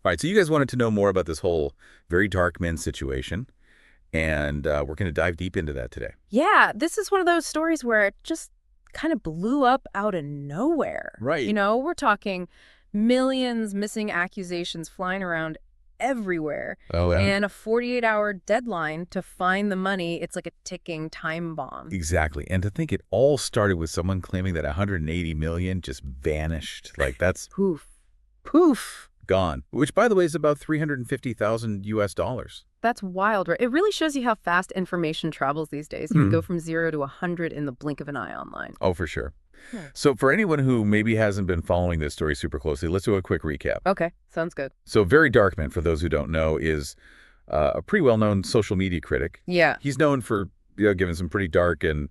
All right, so you guys wanted to know more about this whole Very Dark Men situation, and we're going to dive deep into that today. Yeah, this is one of those stories where it just kind of blew up out of nowhere. Right. You know, we're talking millions missing accusations flying around everywhere. Oh, yeah. And a 48-hour deadline to find the money. It's like a ticking time bomb. Exactly. And to think it all started with someone claiming that 180 million just vanished. Like, that's Poof. poof, gone. Which, by the way, is about 350,000 US dollars. That's wild, right? It really shows you how fast information travels these days. You can go from 0 to 100 in the blink of an eye online. Oh, for sure. Yeah. So for anyone who maybe hasn't been following this story super closely, let's do a quick recap. Okay, sounds good. So VeryDarkMan, for those who don't know, is a pretty well-known social media critic. Yeah. He's known for giving some pretty dark and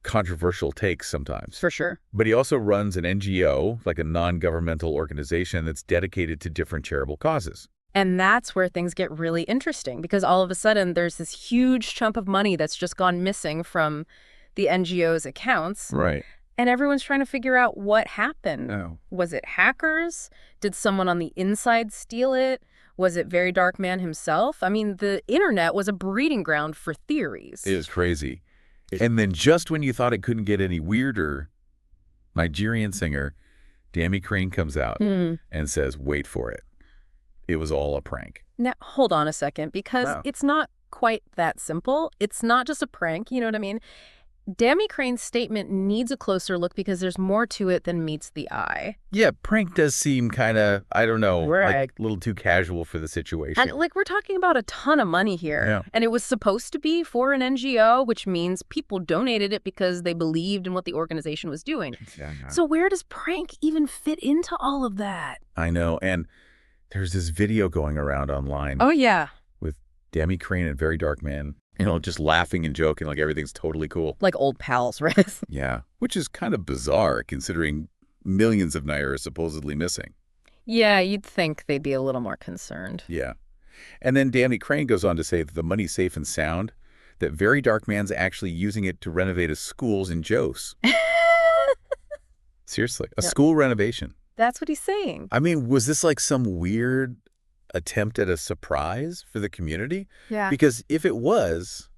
controversial takes sometimes. For sure. But he also runs an NGO, like a non-governmental organization that's dedicated to different charitable causes. And that's where things get really interesting, because all of a sudden there's this huge chunk of money that's just gone missing from the NGO's accounts. Right. And everyone's trying to figure out what happened. Oh. Was it hackers? Did someone on the inside steal it? Was it Very Dark Man himself? I mean, the internet was a breeding ground for theories. It is crazy. And then just when you thought it couldn't get any weirder, Nigerian singer Dammy Krane comes out and says, wait for it. It was all a prank. Now, hold on a second, because it's not quite that simple. It's not just a prank, you know what I mean? Dammy Crane's statement needs a closer look because there's more to it than meets the eye. Yeah, prank does seem kind of, I don't know, Right. like a little too casual for the situation. And, like, we're talking about a ton of money here. Yeah. And it was supposed to be for an NGO, which means people donated it because they believed in what the organization was doing. Yeah. So where does prank even fit into all of that? I know. And there's this video going around online Oh, yeah. with Dammy Krane and Very Dark Man, just laughing and joking like everything's totally cool. Like old pals, right? Yeah, which is kind of bizarre considering millions of naira are supposedly missing. Yeah, you'd think they'd be a little more concerned. Yeah. And then Dammy Krane goes on to say that the money's safe and sound, that Very Dark Man's actually using it to renovate his schools in Jos. Seriously, a school renovation. That's what he's saying. I mean, was this like some weird attempt at a surprise for the community? Yeah. Because if it was,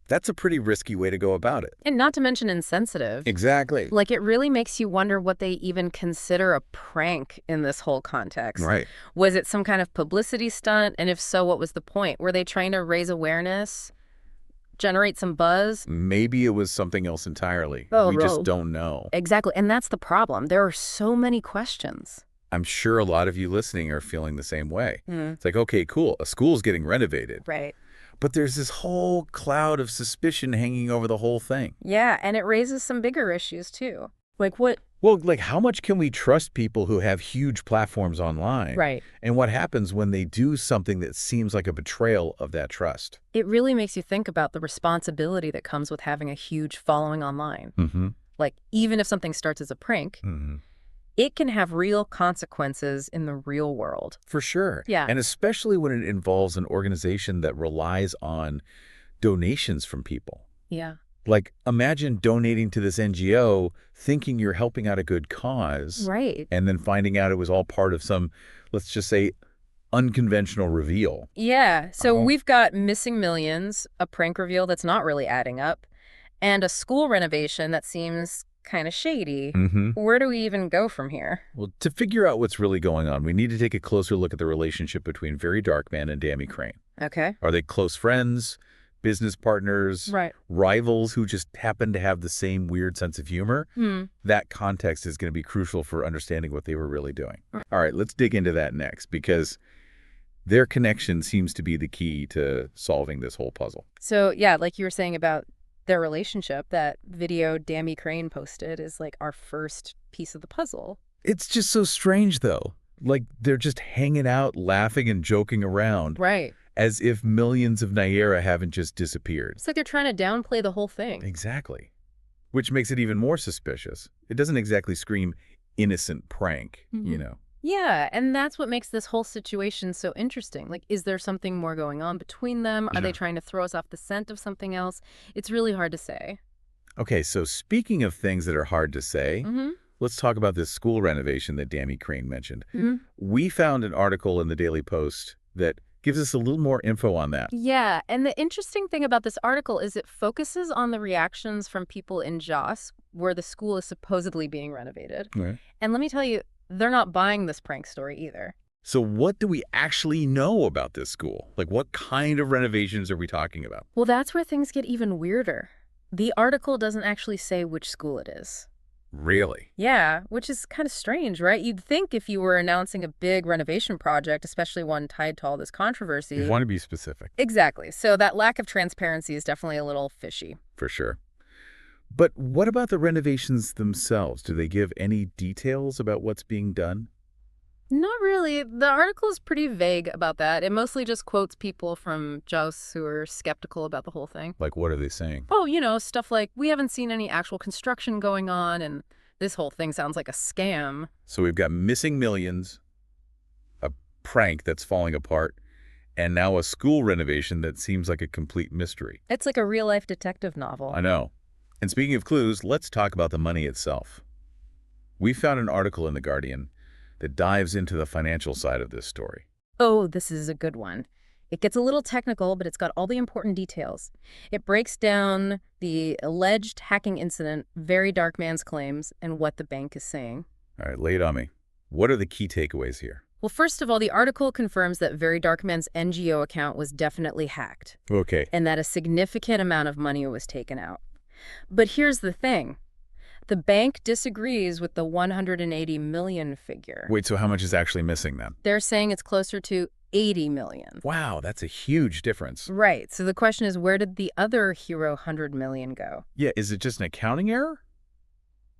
that's a pretty risky way to go about it. And not to mention insensitive. Exactly. Like, it really makes you wonder what they even consider a prank in this whole context. Right. Was it some kind of publicity stunt? And if so, what was the point? Were they trying to raise awareness? Generate some buzz? Maybe it was something else entirely. Oh, we just don't know. Exactly. And that's the problem. There are so many questions. I'm sure a lot of you listening are feeling the same way. It's like, okay, cool. A school's getting renovated. Right. But there's this whole cloud of suspicion hanging over the whole thing. Yeah, and it raises some bigger issues, too. Like what? Well, like, how much can we trust people who have huge platforms online? Right. And what happens when they do something that seems like a betrayal of that trust? It really makes you think about the responsibility that comes with having a huge following online. Mm-hmm. Like, even if something starts as a prank, it can have real consequences in the real world. For sure. Yeah. And especially when it involves an organization that relies on donations from people. Yeah. Like, imagine donating to this NGO, thinking you're helping out a good cause. Right. And then finding out it was all part of some, let's just say, unconventional reveal. Yeah. So we've got missing millions, a prank reveal that's not really adding up, and a school renovation that seems kind of shady. Where do we even go from here? Well, to figure out what's really going on, we need to take a closer look at the relationship between Very Dark Man and Dammy Krane. Okay. Are they close friends, business partners, Right. rivals who just happen to have the same weird sense of humor? That context is going to be crucial for understanding what they were really doing. All right, let's dig into that next, because their connection seems to be the key to solving this whole puzzle. So, yeah, like you were saying about their relationship, that video Dammy Krane posted is like our first piece of the puzzle. It's just so strange, though. Like, they're just hanging out, laughing and joking around. Right. As if millions of naira haven't just disappeared. It's like they're trying to downplay the whole thing. Exactly. Which makes it even more suspicious. It doesn't exactly scream innocent prank, you know. Yeah, and that's what makes this whole situation so interesting. Like, is there something more going on between them? Are they trying to throw us off the scent of something else? It's really hard to say. Okay, so speaking of things that are hard to say, let's talk about this school renovation that Dammy Krane mentioned. Mm-hmm. We found an article in the Daily Post that gives us a little more info on that. Yeah, and the interesting thing about this article is it focuses on the reactions from people in Jos, where the school is supposedly being renovated. Right. And let me tell you, they're not buying this prank story either. So what do we actually know about this school? Like, what kind of renovations are we talking about? Well, that's where things get even weirder. The article doesn't actually say which school it is. Really? Yeah, which is kind of strange, right? You'd think if you were announcing a big renovation project, especially one tied to all this controversy. You want to be specific. Exactly. So that lack of transparency is definitely a little fishy. For sure. But what about the renovations themselves? Do they give any details about what's being done? Not really. The article is pretty vague about that. It mostly just quotes people from Jos who are skeptical about the whole thing. Like, what are they saying? Oh, stuff like, we haven't seen any actual construction going on, and this whole thing sounds like a scam. So we've got missing millions, a prank that's falling apart, and now a school renovation that seems like a complete mystery. It's like a real-life detective novel. I know. And speaking of clues, let's talk about the money itself. We found an article in The Guardian that dives into the financial side of this story. Oh, this is a good one. It gets a little technical, but it's got all the important details. It breaks down the alleged hacking incident, VeryDarkMan's claims, and what the bank is saying. All right, lay it on me. What are the key takeaways here? Well, first of all, the article confirms that VeryDarkMan's NGO account was definitely hacked. Okay. And that a significant amount of money was taken out. But here's the thing. The bank disagrees with the 180 million figure. Wait, so how much is actually missing then? They're saying it's closer to 80 million. Wow, that's a huge difference. Right. So the question is, where did the other hero 100 million go? Yeah, is it just an accounting error?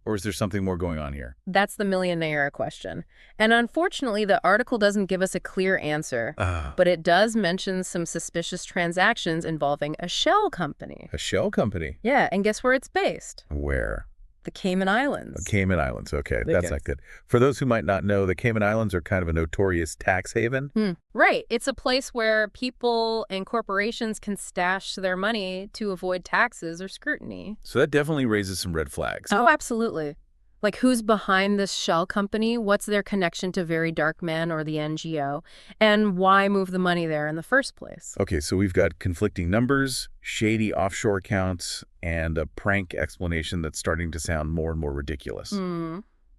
Or is there something more going on here? That's the millionaire question. And unfortunately, the article doesn't give us a clear answer. But it does mention some suspicious transactions involving a shell company. A shell company? Yeah, and guess where it's based? Where? The Cayman Islands. Cayman Islands, okay. That's not good. For those who might not know, the Cayman Islands are kind of a notorious tax haven. Right. It's a place where people and corporations can stash their money to avoid taxes or scrutiny. So that definitely raises some red flags. Oh, absolutely. Like, who's behind this shell company? What's their connection to VeryDarkMan or the NGO? And why move the money there in the first place? Okay, so we've got conflicting numbers, shady offshore accounts, and a prank explanation that's starting to sound more and more ridiculous.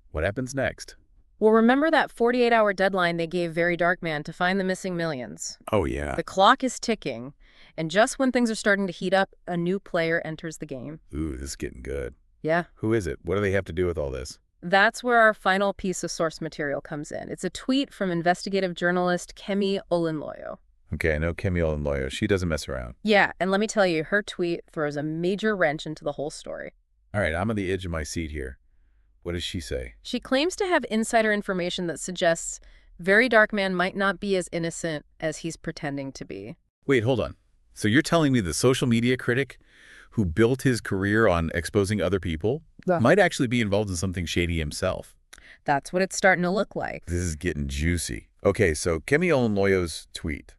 What happens next? Well, remember that 48-hour deadline they gave VeryDarkMan to find the missing millions? Oh, yeah. The clock is ticking, and just when things are starting to heat up, a new player enters the game. Ooh, this is getting good. Yeah. Who is it? What do they have to do with all this? That's where our final piece of source material comes in. It's a tweet from investigative journalist Kemi Olunloyo. Okay, I know Kemi Olunloyo. She doesn't mess around. Yeah, and let me tell you, her tweet throws a major wrench into the whole story. All right, I'm on the edge of my seat here. What does she say? She claims to have insider information that suggests VeryDarkMan might not be as innocent as he's pretending to be. Wait, hold on. So you're telling me the social media critic who built his career on exposing other people might actually be involved in something shady himself? That's what it's starting to look like. This is getting juicy. Okay, so Kemi Olunloyo's tweet.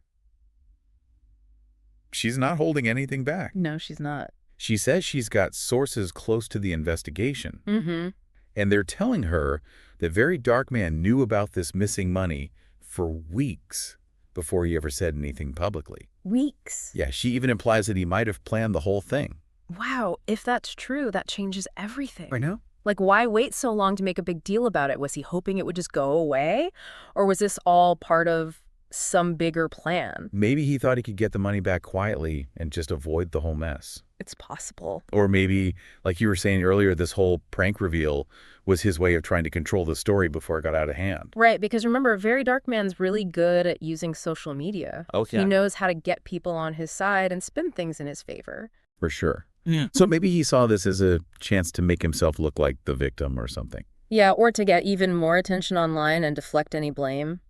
She's not holding anything back. No, she's not. She says she's got sources close to the investigation. And they're telling her that VeryDarkMan knew about this missing money for weeks before he ever said anything publicly. Weeks? Yeah, she even implies that he might have planned the whole thing. Wow, if that's true, that changes everything. I know. Like, why wait so long to make a big deal about it? Was he hoping it would just go away? Or was this all part of some bigger plan? Maybe he thought he could get the money back quietly and just avoid the whole mess. It's possible. Or maybe, like you were saying earlier, this whole prank reveal was his way of trying to control the story before it got out of hand. Right, because remember, VeryDarkMan's really good at using social media. Okay. He knows how to get people on his side and spin things in his favor. For sure. Yeah. So maybe he saw this as a chance to make himself look like the victim or something. Yeah, or to get even more attention online and deflect any blame.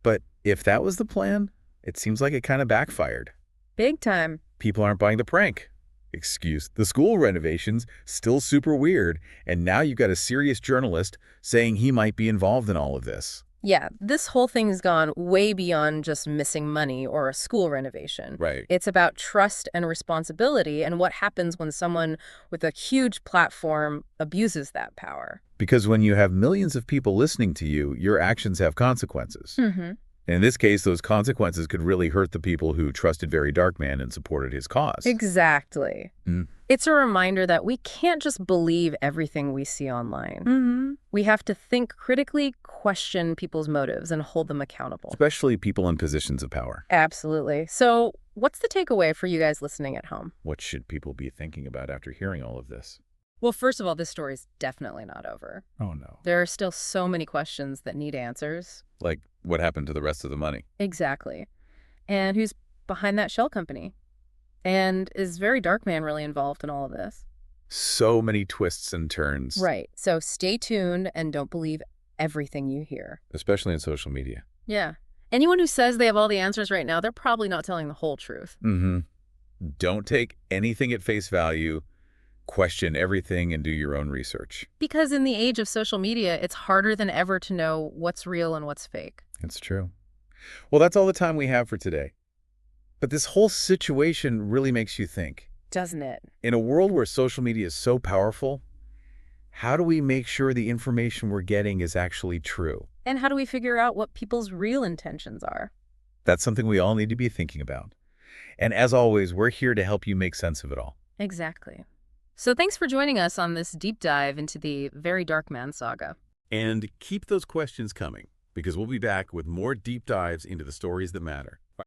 But if that was the plan, it seems like it kind of backfired. Big time. People aren't buying the prank. The school renovation's still super weird, and now you've got a serious journalist saying he might be involved in all of this. Yeah, this whole thing's gone way beyond just missing money or a school renovation. Right. It's about trust and responsibility and what happens when someone with a huge platform abuses that power. Because when you have millions of people listening to you, your actions have consequences. Mm-hmm. And in this case, those consequences could really hurt the people who trusted VeryDarkMan and supported his cause. Exactly. Mm. It's a reminder that we can't just believe everything we see online. Mm-hmm. We have to think critically, question people's motives, and hold them accountable. Especially people in positions of power. Absolutely. So what's the takeaway for you guys listening at home? What should people be thinking about after hearing all of this? Well, first of all, this story's definitely not over. Oh, no. There are still so many questions that need answers. Like, what happened to the rest of the money? Exactly. And who's behind that shell company? And is VeryDarkMan really involved in all of this? So many twists and turns. Right. So stay tuned and don't believe everything you hear. Especially in social media. Yeah. Anyone who says they have all the answers right now, they're probably not telling the whole truth. Mm-hmm. Don't take anything at face value. Question everything and do your own research. Because in the age of social media, it's harder than ever to know what's real and what's fake. It's true. Well, that's all the time we have for today. But this whole situation really makes you think. Doesn't it? In a world where social media is so powerful, how do we make sure the information we're getting is actually true? And how do we figure out what people's real intentions are? That's something we all need to be thinking about. And as always, we're here to help you make sense of it all. Exactly. So thanks for joining us on this deep dive into the VeryDarkMan saga. And keep those questions coming, because we'll be back with more deep dives into the stories that matter.